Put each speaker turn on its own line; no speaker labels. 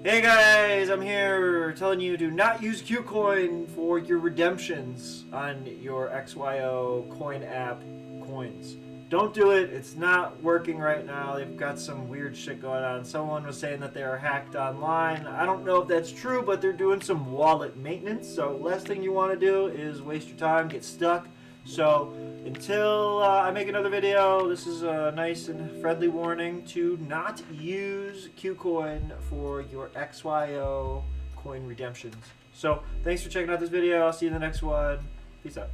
Hey guys, I'm here telling you to not use Kucoin for your redemptions on your XYO coin app coins. Don't do it. It's not working right now. They've got some weird shit going on. Someone was saying that they are hacked online. I don't know if that's true, but they're doing some wallet maintenance. So last thing you want to do is waste your time, get stuck. So until I make another video, this is a nice and friendly warning to not use Kucoin for your XYO coin redemptions. So thanks for checking out this video. I'll see you in the next one. Peace out.